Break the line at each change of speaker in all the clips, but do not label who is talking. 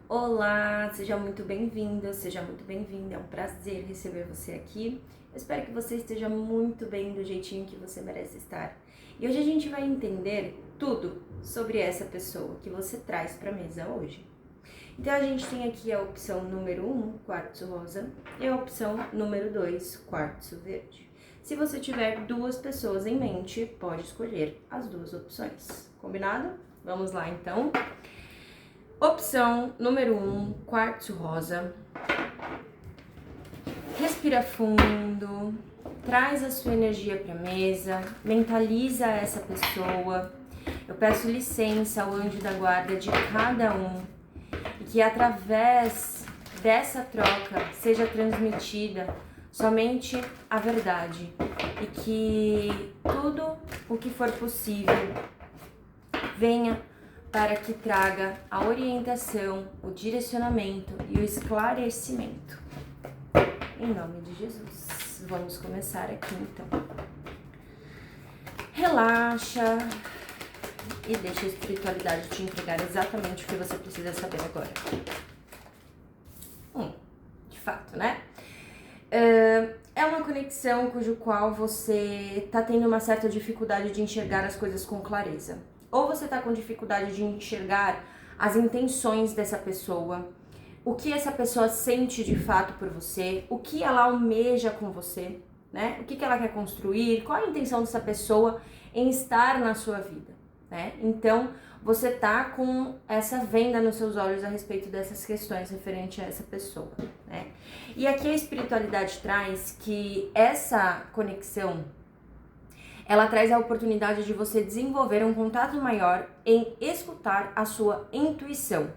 Olá, seja muito bem-vindo, seja muito bem-vinda. É um prazer receber você aqui. Eu espero que você esteja muito bem do jeitinho que você merece estar. E hoje a gente vai entender tudo sobre essa pessoa que você traz para a mesa hoje. Então a gente tem aqui a opção número 1, quartzo rosa, e a opção número 2, quartzo verde. Se você tiver duas pessoas em mente, pode escolher as duas opções. Combinado? Vamos lá então. Opção número 1, quartzo rosa. Respira fundo, traz a sua energia para a mesa, mentaliza essa pessoa. Eu peço licença ao anjo da guarda de cada um e que através dessa troca seja transmitida somente a verdade e que tudo o que for possível venha para que traga a orientação, o direcionamento e o esclarecimento. Em nome de Jesus. Vamos começar aqui então. Relaxa e deixa a espiritualidade te entregar exatamente o que você precisa saber agora. De fato, né? É uma conexão cujo qual você tá tendo uma certa dificuldade de enxergar as coisas com clareza. Ou você tá com dificuldade de enxergar as intenções dessa pessoa, o que essa pessoa sente de fato por você, o que ela almeja com você, né? O que ela quer construir, qual a intenção dessa pessoa em estar na sua vida, né? Então, você tá com essa venda nos seus olhos a respeito dessas questões referente a essa pessoa, né? E aqui a espiritualidade traz que essa conexão, ela traz a oportunidade de você desenvolver um contato maior em escutar a sua intuição.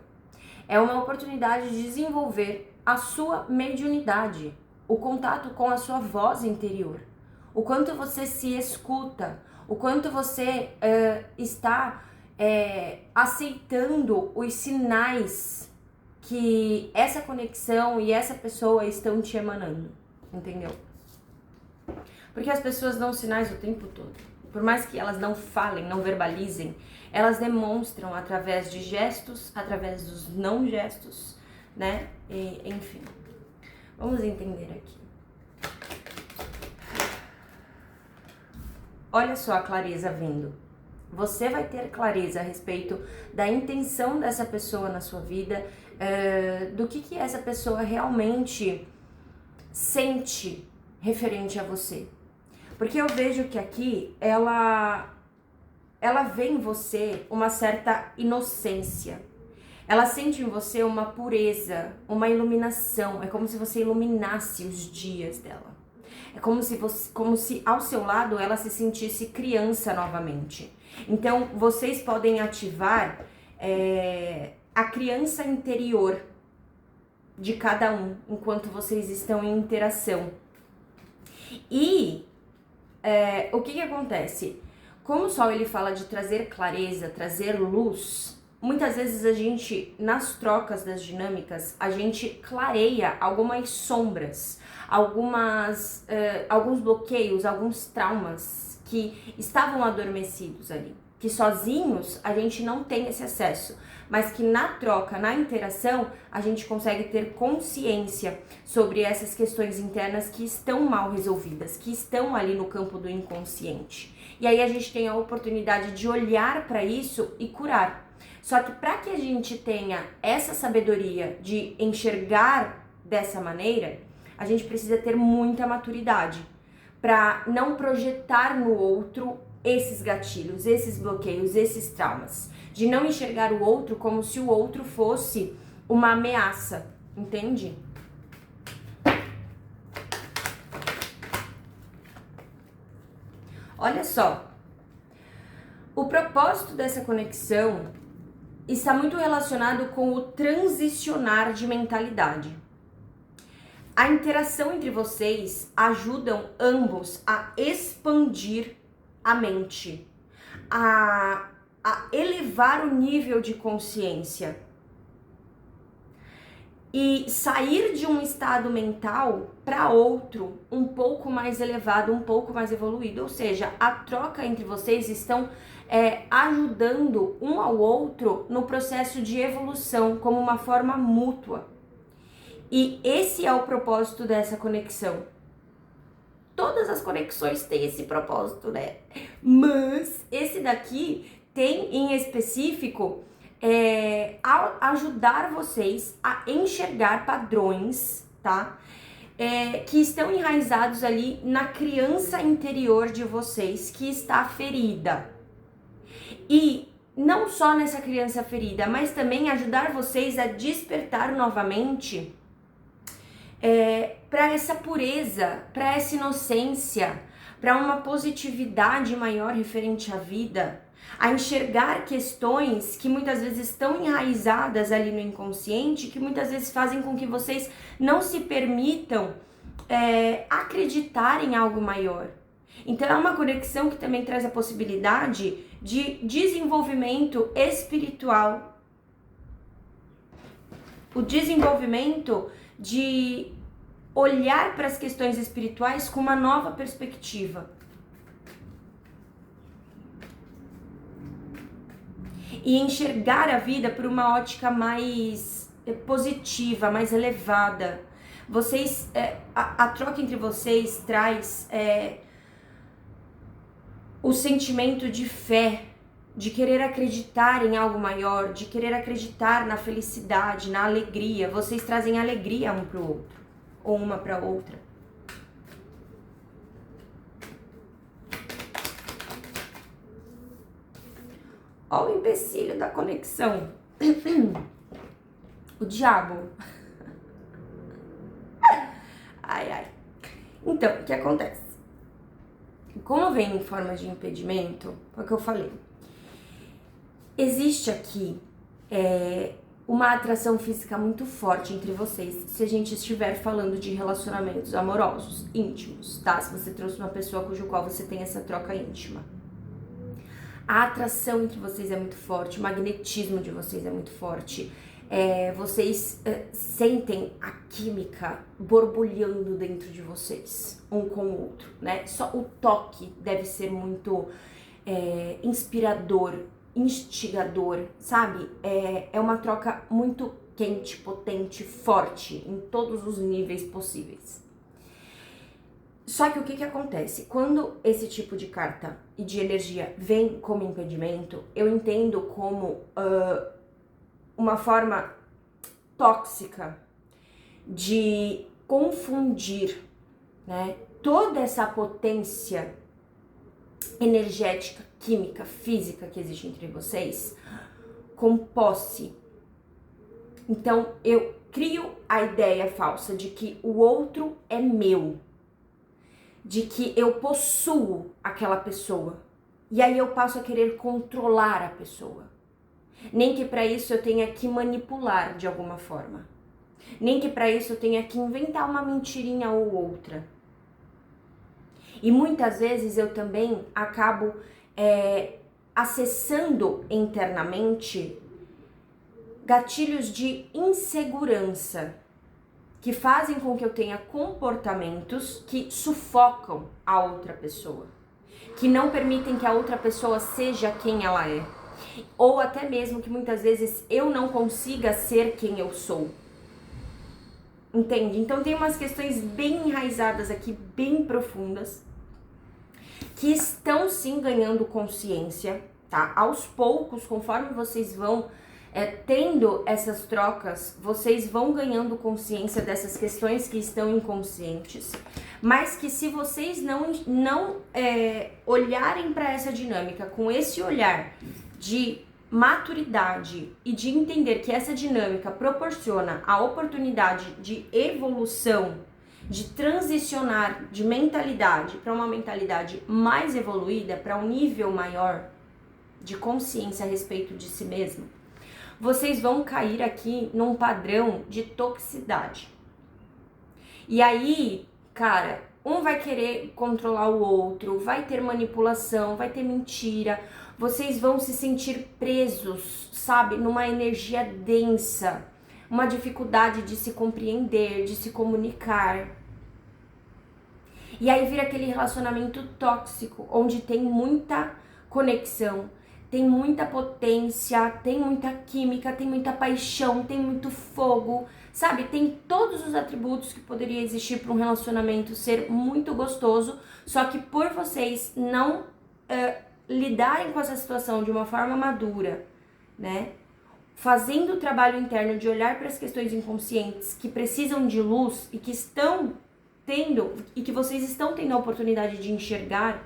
É uma oportunidade de desenvolver a sua mediunidade, o contato com a sua voz interior, o quanto você se escuta, o quanto você está aceitando os sinais que essa conexão e essa pessoa estão te emanando, entendeu? Porque as pessoas dão sinais o tempo todo. Por mais que elas não falem, não verbalizem, elas demonstram através de gestos, através dos não gestos, né? E, enfim, vamos entender aqui. Olha só a clareza vindo. Você vai ter clareza a respeito da intenção dessa pessoa na sua vida, do que essa pessoa realmente sente referente a você. Porque eu vejo que aqui ela vê em você uma certa inocência. Ela sente em você uma pureza, uma iluminação. É como se você iluminasse os dias dela. É como se ao seu lado ela se sentisse criança novamente. Então, vocês podem ativar a criança interior de cada um enquanto vocês estão em interação. E o que acontece? Como o Sol ele fala de trazer clareza, trazer luz, muitas vezes a gente, nas trocas das dinâmicas, a gente clareia algumas sombras, alguns bloqueios, alguns traumas que estavam adormecidos ali, que sozinhos a gente não tem esse acesso, mas que na troca, na interação, a gente consegue ter consciência sobre essas questões internas que estão mal resolvidas, que estão ali no campo do inconsciente. E aí a gente tem a oportunidade de olhar para isso e curar. Só que para que a gente tenha essa sabedoria de enxergar dessa maneira, a gente precisa ter muita maturidade para não projetar no outro esses gatilhos, esses bloqueios, esses traumas. De não enxergar o outro como se o outro fosse uma ameaça, entende? Olha só, o propósito dessa conexão está muito relacionado com o transicionar de mentalidade. A interação entre vocês ajudam ambos a expandir a mente, a elevar o nível de consciência. e sair de um estado mental para outro um pouco mais elevado, um pouco mais evoluído. Ou seja, a troca entre vocês estão ajudando um ao outro no processo de evolução como uma forma mútua. E esse é o propósito dessa conexão. Todas as conexões têm esse propósito, né? Mas esse daqui tem em específico ajudar vocês a enxergar padrões, tá? Que estão enraizados ali na criança interior de vocês que está ferida. E não só nessa criança ferida, mas também ajudar vocês a despertar novamente para essa pureza, para essa inocência, para uma positividade maior referente à vida, a enxergar questões que muitas vezes estão enraizadas ali no inconsciente, que muitas vezes fazem com que vocês não se permitam acreditar em algo maior. Então é uma conexão que também traz a possibilidade de desenvolvimento espiritual, o desenvolvimento de olhar para as questões espirituais com uma nova perspectiva. E enxergar a vida por uma ótica mais positiva, mais elevada. Vocês, a troca entre vocês traz o sentimento de fé, de querer acreditar em algo maior, de querer acreditar na felicidade, na alegria. Vocês trazem alegria um para o outro, ou uma para outra. Olha o empecilho da conexão. O diabo. Ai, ai. Então, o que acontece? Como vem em forma de impedimento, foi o que eu falei. Existe aqui uma atração física muito forte entre vocês, se a gente estiver falando de relacionamentos amorosos, íntimos, tá? Se você trouxe uma pessoa cujo qual você tem essa troca íntima. A atração entre vocês é muito forte, o magnetismo de vocês é muito forte. Vocês sentem a química borbulhando dentro de vocês, um com o outro, né? Só o toque deve ser muito inspirador, instigador, sabe? É uma troca muito quente, potente, forte, em todos os níveis possíveis. Só que o que acontece? Quando esse tipo de carta e de energia vem como impedimento, eu entendo como uma forma tóxica de confundir, né, toda essa potência energética, química, física que existe entre vocês com posse. Então eu crio a ideia falsa de que o outro é meu, de que eu possuo aquela pessoa, e aí eu passo a querer controlar a pessoa. Nem que para isso eu tenha que manipular de alguma forma. Nem que para isso eu tenha que inventar uma mentirinha ou outra. E muitas vezes eu também acabo acessando internamente gatilhos de insegurança que fazem com que eu tenha comportamentos que sufocam a outra pessoa, que não permitem que a outra pessoa seja quem ela é, ou até mesmo que muitas vezes eu não consiga ser quem eu sou. Entende? Então tem umas questões bem enraizadas aqui, bem profundas, que estão sim ganhando consciência, tá? Aos poucos, conforme vocês vão tendo essas trocas, vocês vão ganhando consciência dessas questões que estão inconscientes, mas que se vocês não olharem para essa dinâmica com esse olhar de maturidade e de entender que essa dinâmica proporciona a oportunidade de evolução, de transicionar de mentalidade para uma mentalidade mais evoluída, para um nível maior de consciência a respeito de si mesmo, vocês vão cair aqui num padrão de toxicidade. E aí, cara, um vai querer controlar o outro, vai ter manipulação, vai ter mentira, vocês vão se sentir presos, sabe, numa energia densa, uma dificuldade de se compreender, de se comunicar. E aí vira aquele relacionamento tóxico, onde tem muita conexão, tem muita potência, tem muita química, tem muita paixão, tem muito fogo, sabe? Tem todos os atributos que poderia existir para um relacionamento ser muito gostoso, só que por vocês não lidarem com essa situação de uma forma madura, né? Fazendo o trabalho interno de olhar para as questões inconscientes que precisam de luz e que estão tendo, e que vocês estão tendo a oportunidade de enxergar,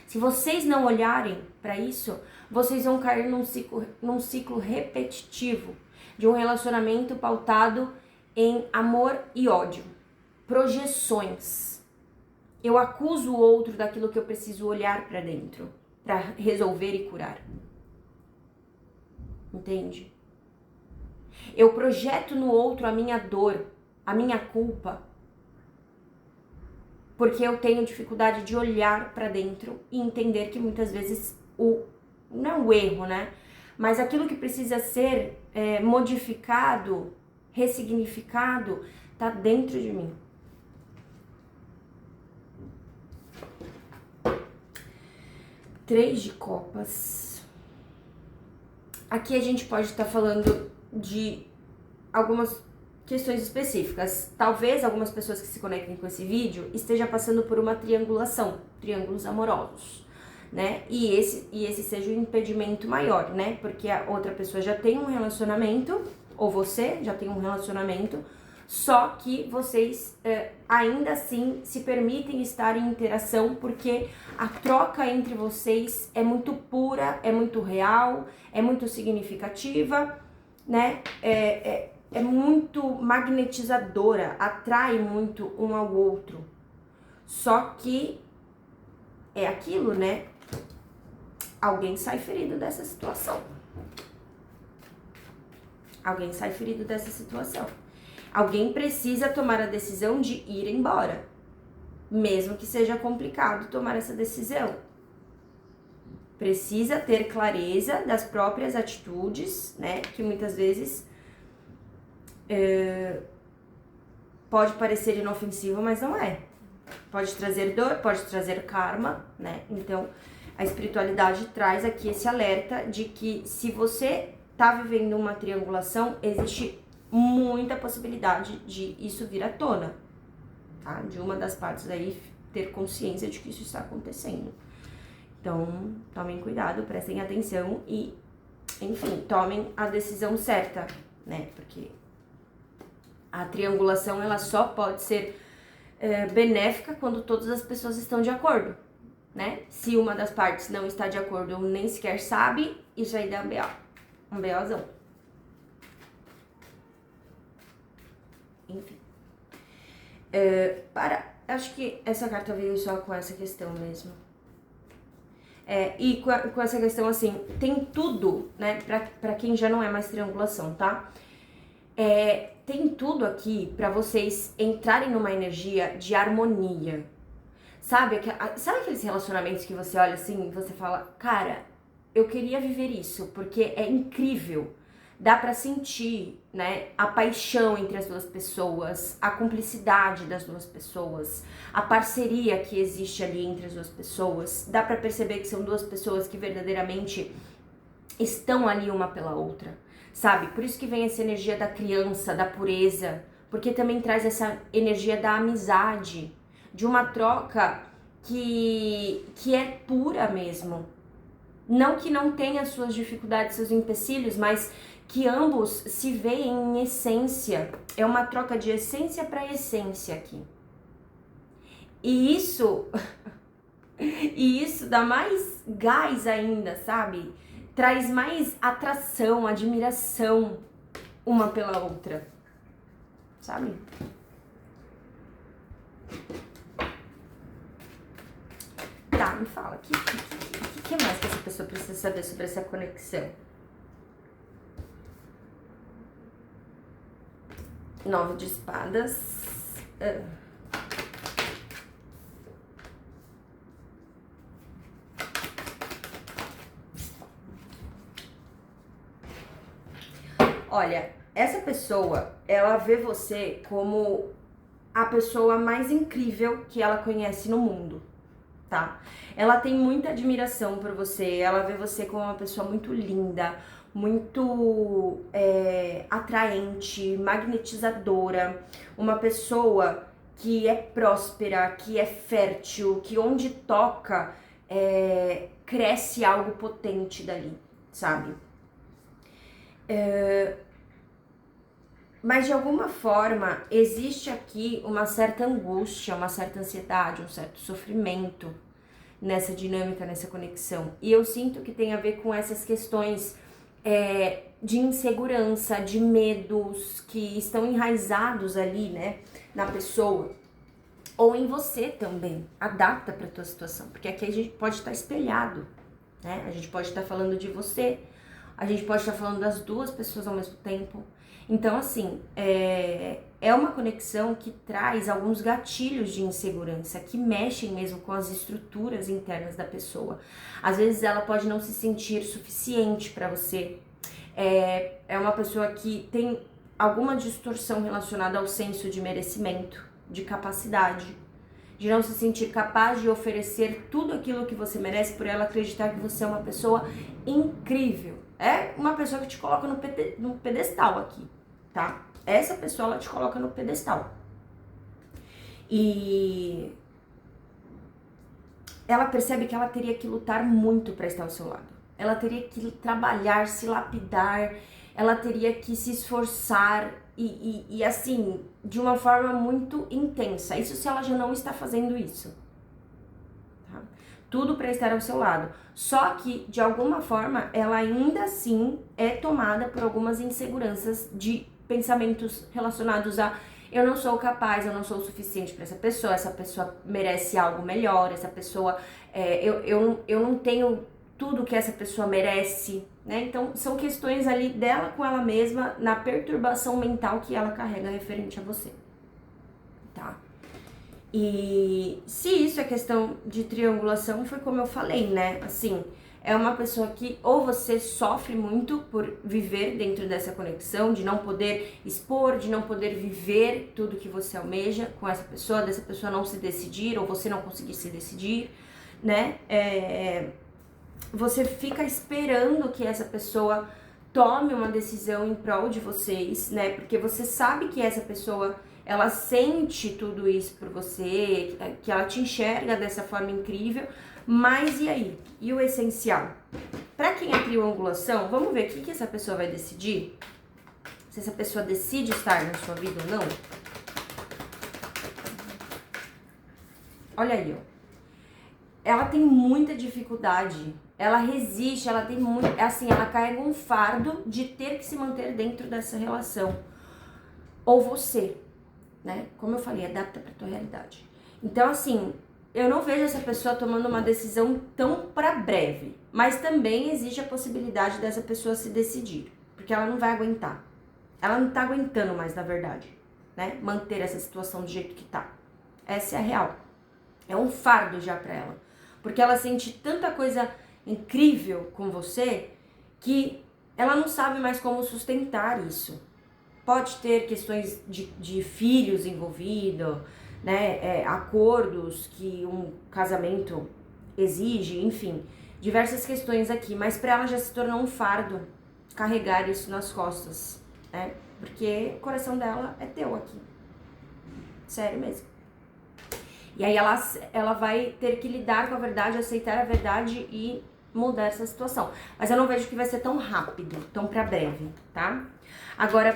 se vocês não olharem para isso, vocês vão cair num ciclo repetitivo de um relacionamento pautado em amor e ódio, projeções. Eu acuso o outro daquilo que eu preciso olhar para dentro, para resolver e curar. Entende? Eu projeto no outro a minha dor, a minha culpa, porque eu tenho dificuldade de olhar para dentro e entender que muitas vezes não é o erro, né? Mas aquilo que precisa ser modificado, ressignificado, tá dentro de mim. Três de copas. Aqui a gente pode estar falando de algumas questões específicas. Talvez algumas pessoas que se conectem com esse vídeo estejam passando por uma triangulação, triângulos amorosos, né? E esse seja o impedimento maior, né? Porque a outra pessoa já tem um relacionamento, ou você já tem um relacionamento, só que vocês ainda assim se permitem estar em interação porque a troca entre vocês é muito pura, é muito real, é muito significativa, né? É muito magnetizadora, atrai muito um ao outro. Só que é aquilo, né? Alguém sai ferido dessa situação. Alguém sai ferido dessa situação. Alguém precisa tomar a decisão de ir embora. Mesmo que seja complicado tomar essa decisão. Precisa ter clareza das próprias atitudes, né? Que muitas vezes pode parecer inofensivo, mas não é. Pode trazer dor, pode trazer karma, né? Então, a espiritualidade traz aqui esse alerta de que se você tá vivendo uma triangulação, existe muita possibilidade de isso vir à tona, tá? De uma das partes aí ter consciência de que isso está acontecendo. Então, tomem cuidado, prestem atenção e, enfim, tomem a decisão certa, né? Porque a triangulação, ela só pode ser benéfica quando todas as pessoas estão de acordo, né? Se uma das partes não está de acordo ou nem sequer sabe, isso aí dá um BOzão. Enfim. Acho que essa carta veio só com essa questão mesmo. E com essa questão, assim, tem tudo, né, pra quem já não é mais triangulação, tá? Tem tudo aqui pra vocês entrarem numa energia de harmonia. Sabe aqueles relacionamentos que você olha assim e você fala, cara, eu queria viver isso, porque é incrível. Dá pra sentir, né, a paixão entre as duas pessoas, a cumplicidade das duas pessoas, a parceria que existe ali entre as duas pessoas. Dá pra perceber que são duas pessoas que verdadeiramente estão ali uma pela outra, sabe? Por isso que vem essa energia da criança, da pureza, porque também traz essa energia da amizade, de uma troca que é pura mesmo. Não que não tenha suas dificuldades, seus empecilhos, mas que ambos se veem em essência. É uma troca de essência para essência aqui. E isso dá mais gás ainda, sabe? Traz mais atração, admiração uma pela outra, sabe? Tá, me fala, o que mais que essa pessoa precisa saber sobre essa conexão? 9 de espadas. Olha, essa pessoa, ela vê você como a pessoa mais incrível que ela conhece no mundo, tá? Ela tem muita admiração por você, ela vê você como uma pessoa muito linda, muito atraente, magnetizadora, uma pessoa que é próspera, que é fértil, que onde toca cresce algo potente dali, sabe? Mas de alguma forma existe aqui uma certa angústia, uma certa ansiedade, um certo sofrimento nessa dinâmica, nessa conexão. E eu sinto que tem a ver com essas questões de insegurança, de medos que estão enraizados ali, né, na pessoa. Ou em você também. Adapta para tua situação, porque aqui a gente pode estar espelhado, né? A gente pode estar falando de você, a gente pode estar falando das duas pessoas ao mesmo tempo. Então, assim, é uma conexão que traz alguns gatilhos de insegurança, que mexem mesmo com as estruturas internas da pessoa. Às vezes ela pode não se sentir suficiente para você. É uma pessoa que tem alguma distorção relacionada ao senso de merecimento, de capacidade, de não se sentir capaz de oferecer tudo aquilo que você merece por ela acreditar que você é uma pessoa incrível. É uma pessoa que te coloca no pedestal aqui, tá? Essa pessoa, ela te coloca no pedestal. E ela percebe que ela teria que lutar muito para estar ao seu lado. Ela teria que trabalhar, se lapidar, ela teria que se esforçar e assim, de uma forma muito intensa. Isso se ela já não está fazendo isso. Tá? Tudo para estar ao seu lado. Só que, de alguma forma, ela ainda assim é tomada por algumas inseguranças de pensamentos relacionados a eu não sou capaz, eu não sou o suficiente para essa pessoa merece algo melhor, essa pessoa, eu não tenho tudo que essa pessoa merece, né? Então, são questões ali dela com ela mesma, na perturbação mental que ela carrega referente a você, tá? E se isso é questão de triangulação, foi como eu falei, né? Assim, é uma pessoa que ou você sofre muito por viver dentro dessa conexão, de não poder expor, de não poder viver tudo que você almeja com essa pessoa, dessa pessoa não se decidir, ou você não conseguir se decidir, né? Você fica esperando que essa pessoa tome uma decisão em prol de vocês, né? Porque você sabe que essa pessoa, ela sente tudo isso por você, que ela te enxerga dessa forma incrível, mas e aí? E o essencial? Para quem é triangulação, vamos ver o que essa pessoa vai decidir? Se essa pessoa decide estar na sua vida ou não? Olha aí, ó. Ela tem muita dificuldade, ela resiste, ela tem muito, assim, ela carrega um fardo de ter que se manter dentro dessa relação. Ou você, né? Como eu falei, adapta pra tua realidade. Então, assim, eu não vejo essa pessoa tomando uma decisão tão pra breve, mas também existe a possibilidade dessa pessoa se decidir, porque ela não vai aguentar. Ela não tá aguentando mais, na verdade, né? Manter essa situação do jeito que tá. Essa é a real. É um fardo já pra ela. Porque ela sente tanta coisa incrível com você que ela não sabe mais como sustentar isso. Pode ter questões de filhos envolvidos, né? Acordos que um casamento exige, enfim, diversas questões aqui. Mas para ela já se tornou um fardo carregar isso nas costas, né? Porque o coração dela é teu aqui. Sério mesmo. E aí ela vai ter que lidar com a verdade, aceitar a verdade e mudar essa situação. Mas eu não vejo que vai ser tão rápido, tão pra breve, tá? Agora,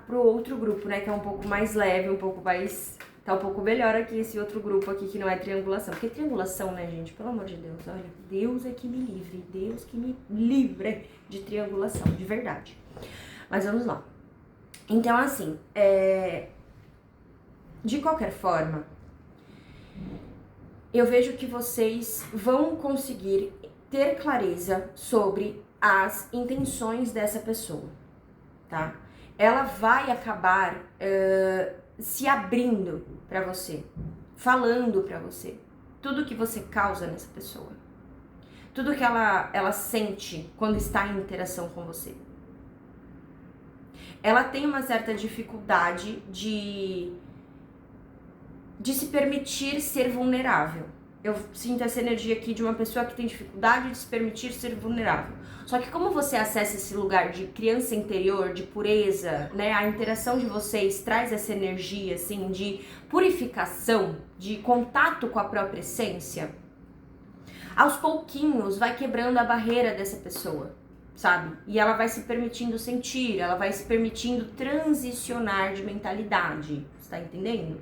pro outro grupo, né, que é um pouco mais leve, um pouco mais... Tá um pouco melhor aqui esse outro grupo aqui que não é triangulação. Porque triangulação, né, gente? Pelo amor de Deus, olha. Deus é que me livre. Deus que me livre de triangulação, de verdade. Mas vamos lá. Então, assim, de qualquer forma, eu vejo que vocês vão conseguir ter clareza sobre as intenções dessa pessoa, tá? Ela vai acabar se abrindo pra você, falando pra você tudo que você causa nessa pessoa, tudo que ela sente quando está em interação com você. ela tem uma certa dificuldade de se permitir ser vulnerável. Eu sinto essa energia aqui de uma pessoa que tem dificuldade de se permitir ser vulnerável. Só que como você acessa esse lugar de criança interior, de pureza, né? A interação de vocês traz essa energia, assim, de purificação, de contato com a própria essência. Aos pouquinhos vai quebrando a barreira dessa pessoa, sabe? E ela vai se permitindo sentir, ela vai se permitindo transicionar de mentalidade, você tá entendendo?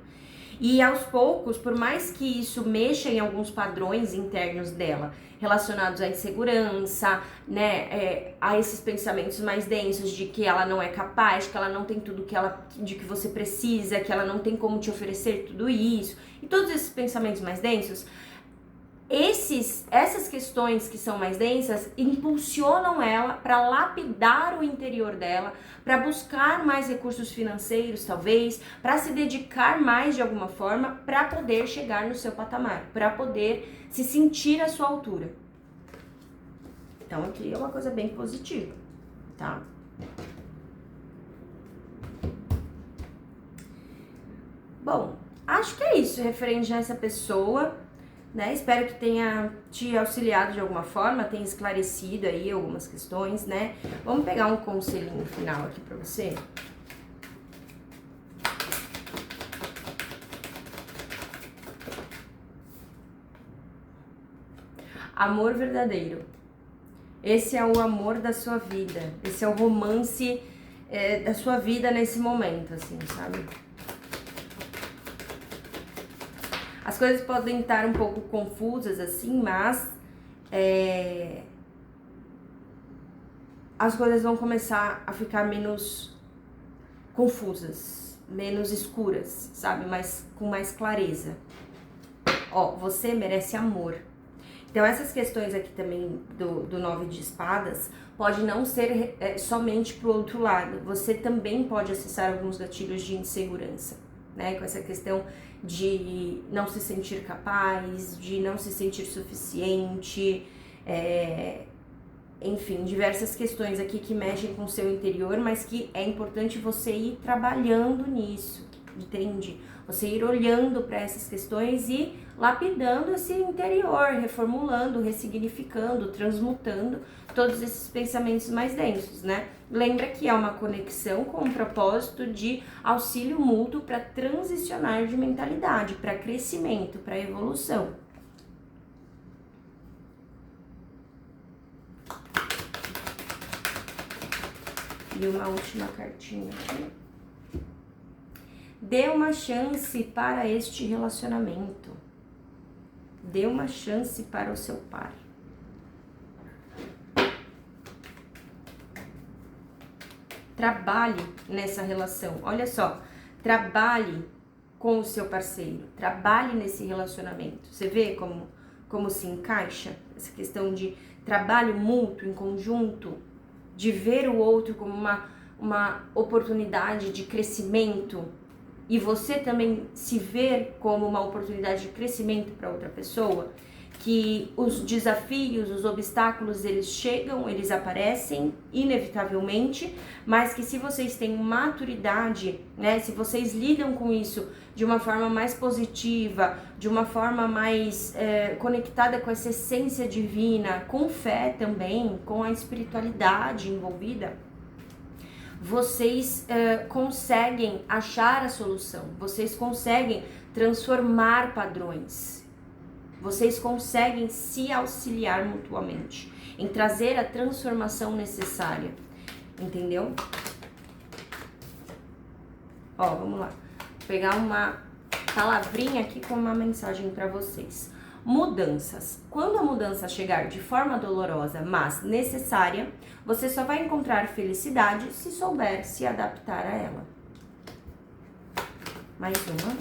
E aos poucos, por mais que isso mexa em alguns padrões internos dela, relacionados à insegurança, né, a esses pensamentos mais densos de que ela não é capaz, que ela não tem tudo de que você precisa, que ela não tem como te oferecer tudo isso, e todos esses pensamentos mais densos, essas questões que são mais densas impulsionam ela para lapidar o interior dela, para buscar mais recursos financeiros, talvez, para se dedicar mais de alguma forma, para poder chegar no seu patamar, para poder se sentir à sua altura. Então aqui é uma coisa bem positiva, tá? Bom, acho que é isso referente a essa pessoa. Né? Espero que tenha te auxiliado de alguma forma, tenha esclarecido aí algumas questões, né? Vamos pegar um conselhinho final aqui pra você. Amor verdadeiro. Esse é o amor da sua vida. Esse é o romance da sua vida nesse momento, assim, sabe? As coisas podem estar um pouco confusas, assim, mas as coisas vão começar a ficar menos confusas, menos escuras, sabe? Mas com mais clareza. Ó, você merece amor. Então, essas questões aqui também do 9 de espadas pode não ser somente pro outro lado. Você também pode acessar alguns gatilhos de insegurança, né? Com essa questão de não se sentir capaz, de não se sentir suficiente, enfim, diversas questões aqui que mexem com o seu interior, mas que é importante você ir trabalhando nisso, entende? Você ir olhando para essas questões e lapidando esse interior, reformulando, ressignificando, transmutando todos esses pensamentos mais densos, né? Lembra que é uma conexão com o propósito de auxílio mútuo para transicionar de mentalidade, para crescimento, para evolução. E uma última cartinha aqui. Dê uma chance para este relacionamento. Dê uma chance para o seu par. Trabalhe nessa relação. Olha só, trabalhe com o seu parceiro. Trabalhe nesse relacionamento. Você vê como se encaixa essa questão de trabalho mútuo, em conjunto, de ver o outro como uma oportunidade de crescimento e você também se ver como uma oportunidade de crescimento para outra pessoa, que os desafios, os obstáculos, eles chegam, eles aparecem inevitavelmente, mas que se vocês têm maturidade, né, se vocês lidam com isso de uma forma mais positiva, de uma forma mais conectada com essa essência divina, com fé também, com a espiritualidade envolvida, vocês conseguem achar a solução, vocês conseguem transformar padrões, vocês conseguem se auxiliar mutuamente em trazer a transformação necessária, entendeu? Ó, vamos lá, vou pegar uma palavrinha aqui com uma mensagem para vocês. Mudanças. Quando a mudança chegar de forma dolorosa, mas necessária, você só vai encontrar felicidade se souber se adaptar a ela. Mais uma.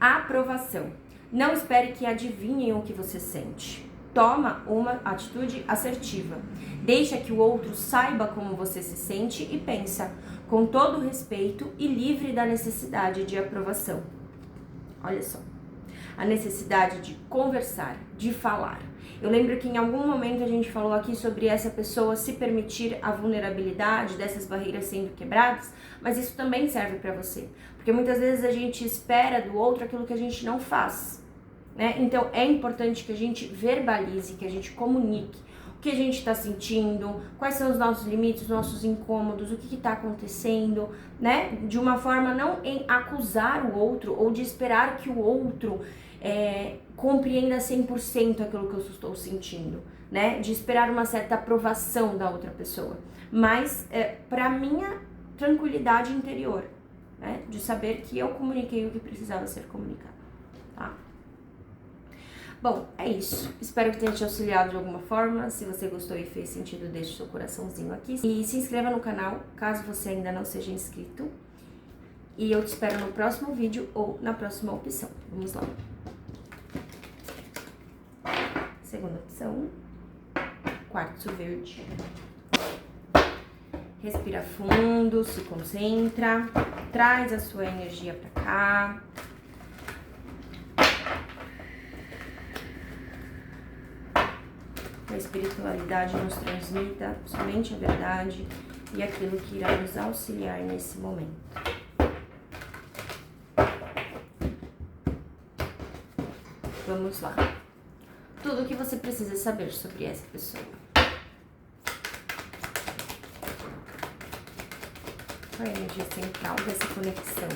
Aprovação. Não espere que adivinhem o que você sente. Toma uma atitude assertiva. Deixa que o outro saiba como você se sente e pensa, com todo o respeito e livre da necessidade de aprovação. Olha só, a necessidade de conversar, de falar. Eu lembro que em algum momento a gente falou aqui sobre essa pessoa se permitir a vulnerabilidade dessas barreiras sendo quebradas, mas isso também serve para você, porque muitas vezes a gente espera do outro aquilo que a gente não faz, né? Então é importante que a gente verbalize, que a gente comunique o que a gente está sentindo, quais são os nossos limites, os nossos incômodos, o que está acontecendo, né? De uma forma não em acusar o outro ou de esperar que o outro compreenda 100% aquilo que eu estou sentindo, né? De esperar uma certa aprovação da outra pessoa, mas para minha tranquilidade interior, né? De saber que eu comuniquei o que precisava ser comunicado, tá? Bom, é isso. Espero que tenha te auxiliado de alguma forma. Se você gostou e fez sentido, deixe seu coraçãozinho aqui. E se inscreva no canal, caso você ainda não seja inscrito. E eu te espero no próximo vídeo ou na próxima opção. Vamos lá. Segunda opção. Quartzo verde. Respira fundo, se concentra. Traz a sua energia pra cá. A espiritualidade nos transmita somente a verdade e aquilo que irá nos auxiliar nesse momento. Vamos lá. Tudo o que você precisa saber sobre essa pessoa. Qual é a energia central dessa conexão?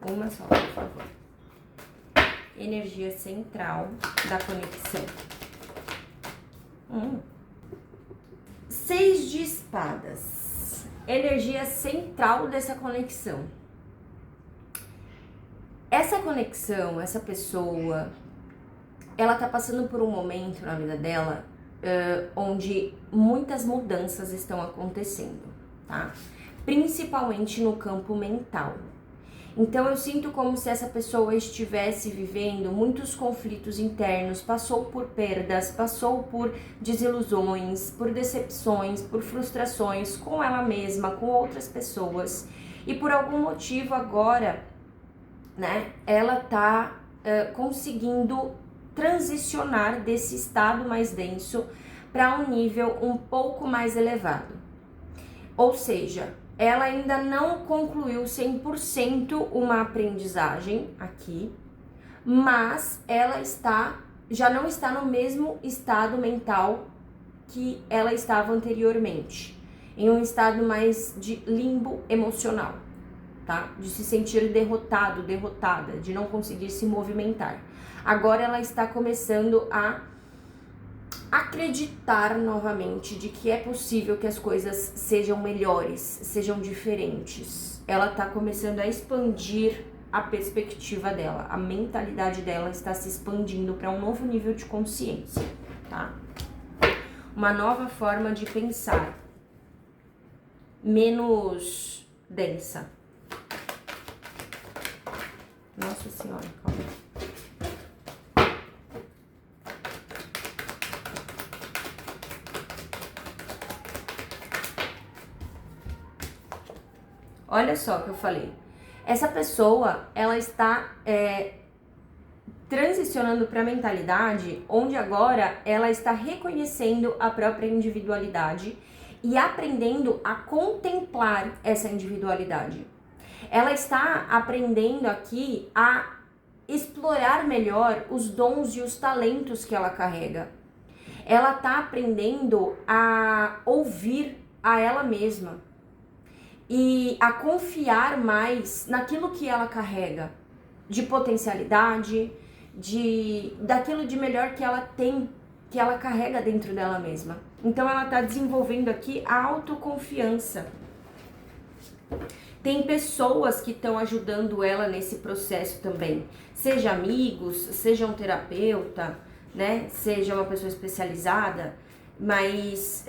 Uma só, por favor. Energia central da conexão. 6 de espadas. Energia central dessa conexão. Essa conexão, essa pessoa, ela tá passando por um momento na vida dela onde muitas mudanças estão acontecendo, tá? Principalmente no campo mental. Então eu sinto como se essa pessoa estivesse vivendo muitos conflitos internos, passou por perdas, passou por desilusões, por decepções, por frustrações com ela mesma, com outras pessoas. E por algum motivo agora, né, ela tá conseguindo transicionar desse estado mais denso para um nível um pouco mais elevado. Ou seja, ela ainda não concluiu 100% uma aprendizagem aqui, mas ela já não está no mesmo estado mental que ela estava anteriormente, em um estado mais de limbo emocional, tá? De se sentir derrotado, derrotada, de não conseguir se movimentar. Agora ela está começando a acreditar novamente de que é possível que as coisas sejam melhores, sejam diferentes. Ela está começando a expandir a perspectiva dela, a mentalidade dela está se expandindo para um novo nível de consciência, tá? Uma nova forma de pensar, menos densa. Nossa Senhora, calma. Olha só o que eu falei. Essa pessoa, ela está transicionando para a mentalidade onde agora ela está reconhecendo a própria individualidade e aprendendo a contemplar essa individualidade. Ela está aprendendo aqui a explorar melhor os dons e os talentos que ela carrega. Ela está aprendendo a ouvir a ela mesma e a confiar mais naquilo que ela carrega, de potencialidade, daquilo de melhor que ela tem, que ela carrega dentro dela mesma. Então ela está desenvolvendo aqui a autoconfiança. Tem pessoas que estão ajudando ela nesse processo também, seja amigos, seja um terapeuta, né, seja uma pessoa especializada, mas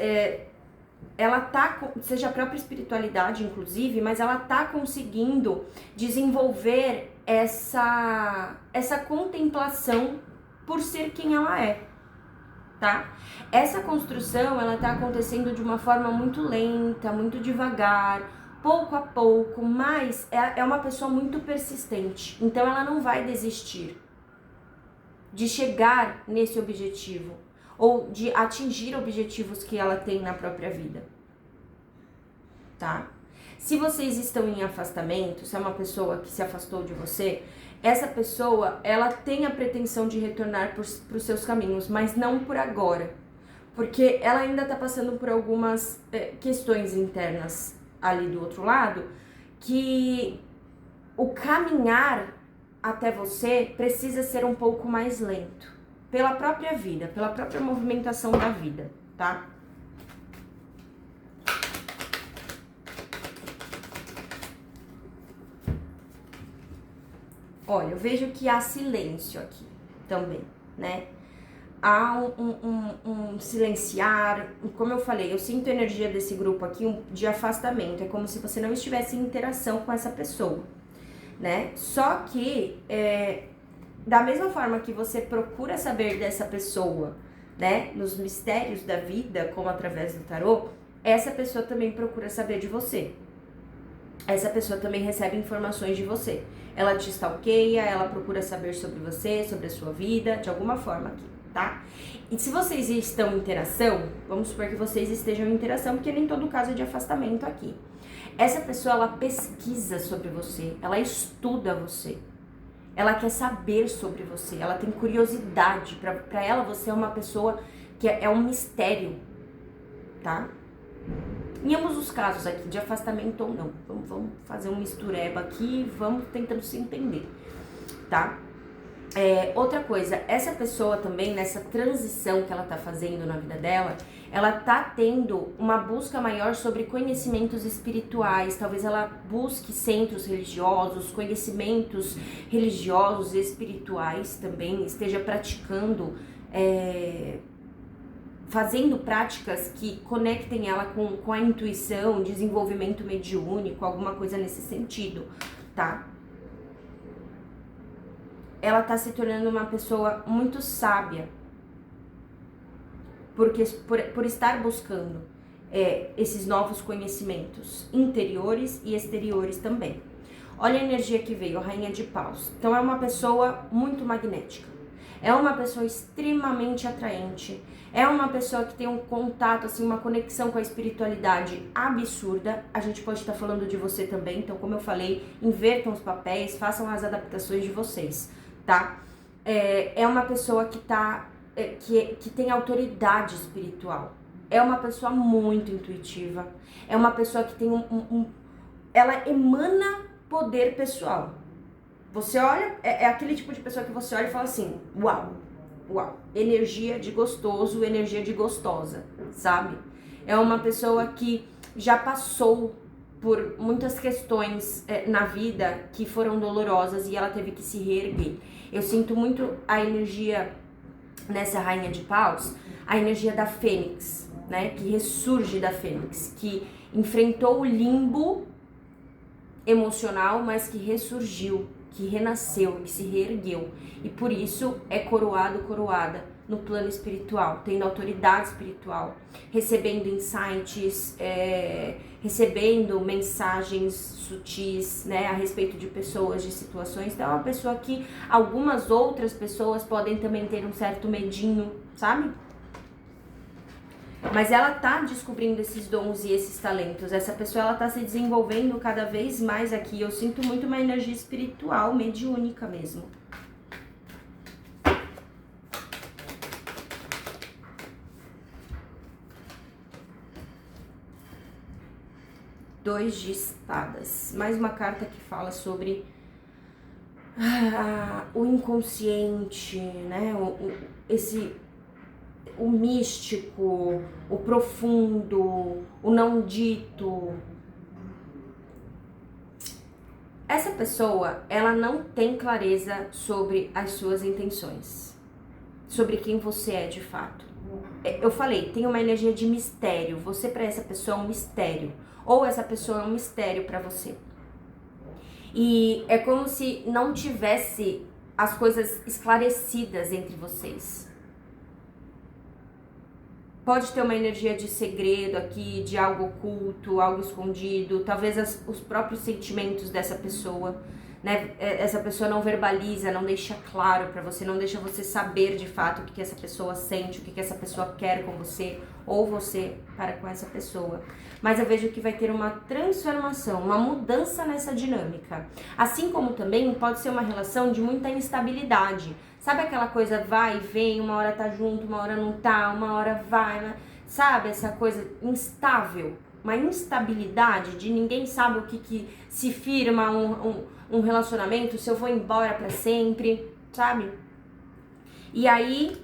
ela tá, seja a própria espiritualidade inclusive, mas ela tá conseguindo desenvolver essa contemplação por ser quem ela é, tá? Essa construção, ela tá acontecendo de uma forma muito lenta, muito devagar, pouco a pouco, mas é uma pessoa muito persistente, então ela não vai desistir, de chegar nesse objetivo ou de atingir objetivos que ela tem na própria vida, tá? Se vocês estão em afastamento, se é uma pessoa que se afastou de você, essa pessoa, ela tem a pretensão de retornar para os seus caminhos, mas não por agora, porque ela ainda tá passando por algumas questões internas ali do outro lado, que o caminhar até você precisa ser um pouco mais lento, pela própria vida, pela própria movimentação da vida, tá? Olha, eu vejo que há silêncio aqui também, né? Há um silenciar, como eu falei, eu sinto a energia desse grupo aqui de afastamento, é como se você não estivesse em interação com essa pessoa, né? Só que, da mesma forma que você procura saber dessa pessoa, né, nos mistérios da vida, como através do tarô, essa pessoa também procura saber de você. Essa pessoa também recebe informações de você. Ela te stalkeia, ela procura saber sobre você, sobre a sua vida, de alguma forma aqui, tá? E se vocês estão em interação, vamos supor que vocês estejam em interação, porque nem todo caso é de afastamento aqui. Essa pessoa, ela pesquisa sobre você, ela estuda você, ela quer saber sobre você, ela tem curiosidade, pra ela você é uma pessoa que é um mistério, tá? Em ambos os casos aqui, de afastamento ou não, vamos fazer um mistureba aqui, vamos tentando se entender, tá? Outra coisa, essa pessoa também, nessa transição que ela tá fazendo na vida dela, ela tá tendo uma busca maior sobre conhecimentos espirituais, talvez ela busque centros religiosos, conhecimentos religiosos e espirituais também, esteja praticando, fazendo práticas que conectem ela com a intuição, desenvolvimento mediúnico, alguma coisa nesse sentido, tá? Ela tá se tornando uma pessoa muito sábia, porque por estar buscando esses novos conhecimentos interiores e exteriores também. Olha a energia que veio, a Rainha de Paus. Então é uma pessoa muito magnética, é uma pessoa extremamente atraente, é uma pessoa que tem um contato, assim, uma conexão com a espiritualidade absurda. A gente pode estar falando de você também, então, como eu falei, invertam os papéis, façam as adaptações de vocês, tá? É uma pessoa que que tem autoridade espiritual. É uma pessoa muito intuitiva. É uma pessoa que tem ela emana poder pessoal. Você olha, é aquele tipo de pessoa que você olha e fala assim, uau, energia de gostoso, energia de gostosa, sabe? É uma pessoa que já passou por muitas questões na vida que foram dolorosas e ela teve que se reerguer. Eu sinto muito a energia nessa Rainha de Paus, a energia da Fênix, né? Que ressurge da Fênix, que enfrentou o limbo emocional, mas que ressurgiu, que renasceu, que se reergueu. E por isso é coroada no plano espiritual, tendo autoridade espiritual, recebendo insights, recebendo mensagens sutis, né, a respeito de pessoas, de situações. Então é uma pessoa que algumas outras pessoas podem também ter um certo medinho, sabe? Mas ela tá descobrindo esses dons e esses talentos. Essa pessoa, ela tá se desenvolvendo cada vez mais aqui. Eu sinto muito uma energia espiritual, mediúnica mesmo. Dois de espadas. Mais uma carta que fala sobre o inconsciente, né? O místico, o profundo, o não dito. Essa pessoa, ela não tem clareza sobre as suas intenções, sobre quem você é de fato. Eu falei, tem uma energia de mistério. Você para essa pessoa é um mistério, ou essa pessoa é um mistério para você. E é como se não tivesse as coisas esclarecidas entre vocês. Pode ter uma energia de segredo aqui, de algo oculto, algo escondido, talvez os próprios sentimentos dessa pessoa né? Essa pessoa não verbaliza, não deixa claro pra você, não deixa você saber de fato o que essa pessoa sente, o que essa pessoa quer com você, ou você para com essa pessoa. Mas eu vejo que vai ter uma transformação, uma mudança nessa dinâmica. Assim como também pode ser uma relação de muita instabilidade. Sabe aquela coisa vai e vem, uma hora tá junto, uma hora não tá, uma hora vai, né? Sabe essa coisa instável? Uma instabilidade de ninguém sabe o que se firma um relacionamento, se eu vou embora pra sempre, sabe? E aí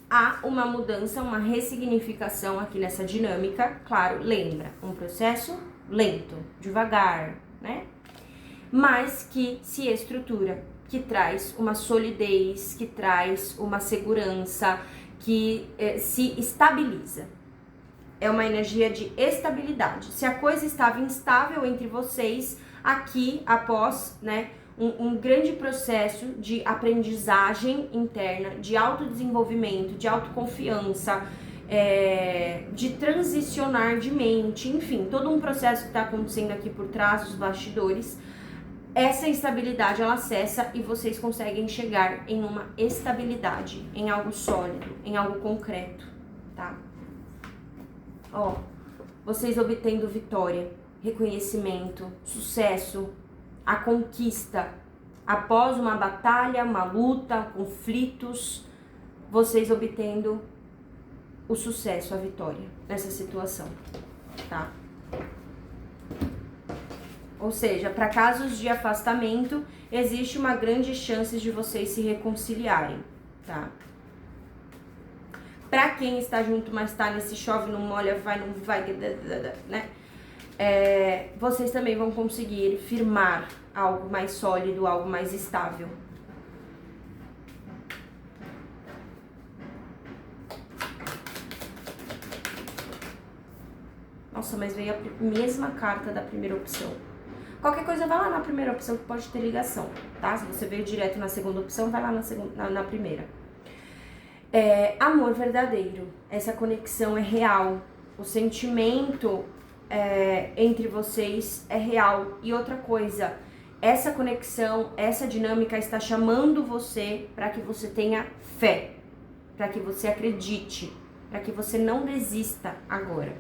há uma mudança, uma ressignificação aqui nessa dinâmica, claro, lembra, um processo lento, devagar, né? Mas que se estrutura, que traz uma solidez, que traz uma segurança, que se estabiliza. É uma energia de estabilidade. Se a coisa estava instável entre vocês, aqui, após, né, um grande processo de aprendizagem interna, de autodesenvolvimento, de autoconfiança, de transicionar de mente, enfim, todo um processo que está acontecendo aqui por trás dos bastidores, essa instabilidade ela cessa e vocês conseguem chegar em uma estabilidade, em algo sólido, em algo concreto, tá? Ó, vocês obtendo vitória, reconhecimento, sucesso, a conquista. Após uma batalha, uma luta, conflitos, vocês obtendo o sucesso, a vitória nessa situação, tá? Ou seja, para casos de afastamento, existe uma grande chance de vocês se reconciliarem, tá? Pra quem está junto, mas tá nesse chove, não molha, vai, não vai, né? Vocês também vão conseguir firmar algo mais sólido, algo mais estável. Nossa, mas veio a mesma carta da primeira opção. Qualquer coisa, vai lá na primeira opção que pode ter ligação, tá? Se você veio direto na segunda opção, vai lá na primeira. Amor verdadeiro, essa conexão é real, o sentimento entre vocês é real. E outra coisa, essa conexão, essa dinâmica está chamando você para que você tenha fé, para que você acredite, para que você não desista agora.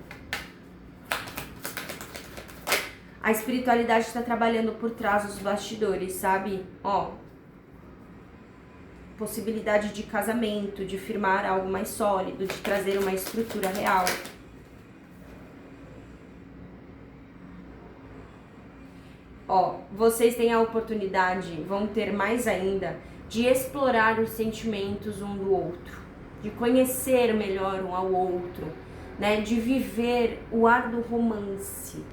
A espiritualidade está trabalhando por trás dos bastidores, sabe? Ó, possibilidade de casamento, de firmar algo mais sólido, de trazer uma estrutura real. Ó, vocês têm a oportunidade, vão ter mais ainda, de explorar os sentimentos um do outro, de conhecer melhor um ao outro, né? De viver o ar do romance.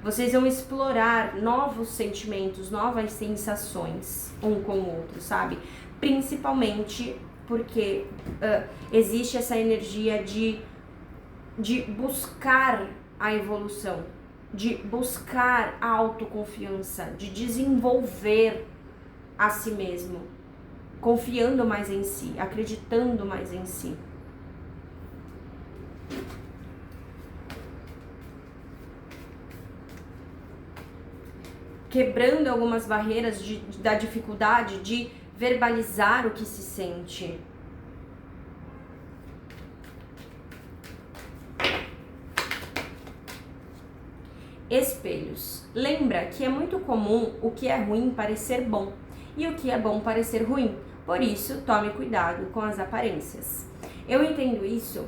Vocês vão explorar novos sentimentos, novas sensações um com o outro, sabe? Principalmente porque existe essa energia de buscar a evolução, de buscar a autoconfiança, de desenvolver a si mesmo, confiando mais em si, acreditando mais em si. Quebrando algumas barreiras da dificuldade de verbalizar o que se sente. Espelhos. Lembra que é muito comum o que é ruim parecer bom e o que é bom parecer ruim. Por isso, tome cuidado com as aparências. Eu entendo isso,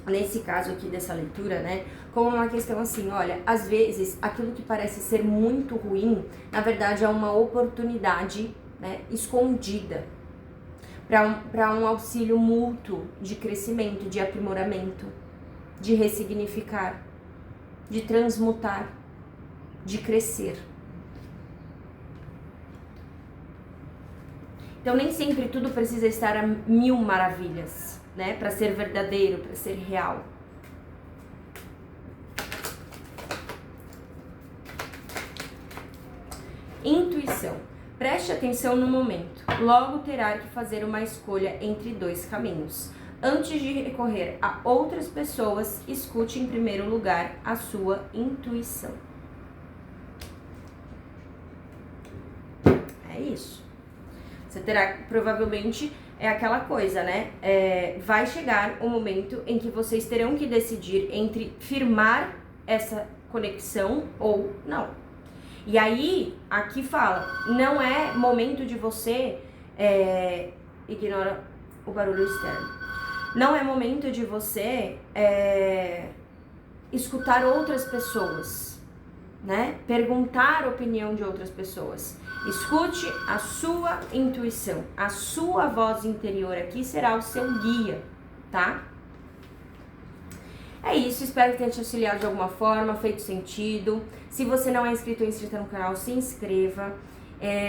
nesse caso aqui dessa leitura, né, como uma questão assim, olha, às vezes aquilo que parece ser muito ruim, na verdade é uma oportunidade, né, escondida para um auxílio mútuo de crescimento, de aprimoramento, de ressignificar, de transmutar, de crescer. Então nem sempre tudo precisa estar a mil maravilhas, né, para ser verdadeiro, para ser real. Intuição. Preste atenção no momento. Logo terá que fazer uma escolha entre dois caminhos. Antes de recorrer a outras pessoas, escute em primeiro lugar a sua intuição. É isso. Você terá, provavelmente, é aquela coisa, né? Vai chegar o momento em que vocês terão que decidir entre firmar essa conexão ou não. E aí, aqui fala, não é momento de você... ignora o barulho externo. Não é momento de você escutar outras pessoas, né? Perguntar a opinião de outras pessoas. Escute a sua intuição. A sua voz interior aqui será o seu guia, tá? É isso, espero que tenha te auxiliado de alguma forma, feito sentido. Se você não é inscrito ou inscrita no canal, se inscreva.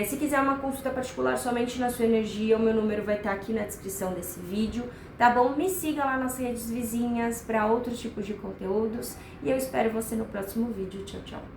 Se quiser uma consulta particular somente na sua energia, o meu número vai estar aqui na descrição desse vídeo, tá bom? Me siga lá nas redes vizinhas para outros tipos de conteúdos e eu espero você no próximo vídeo. Tchau, tchau!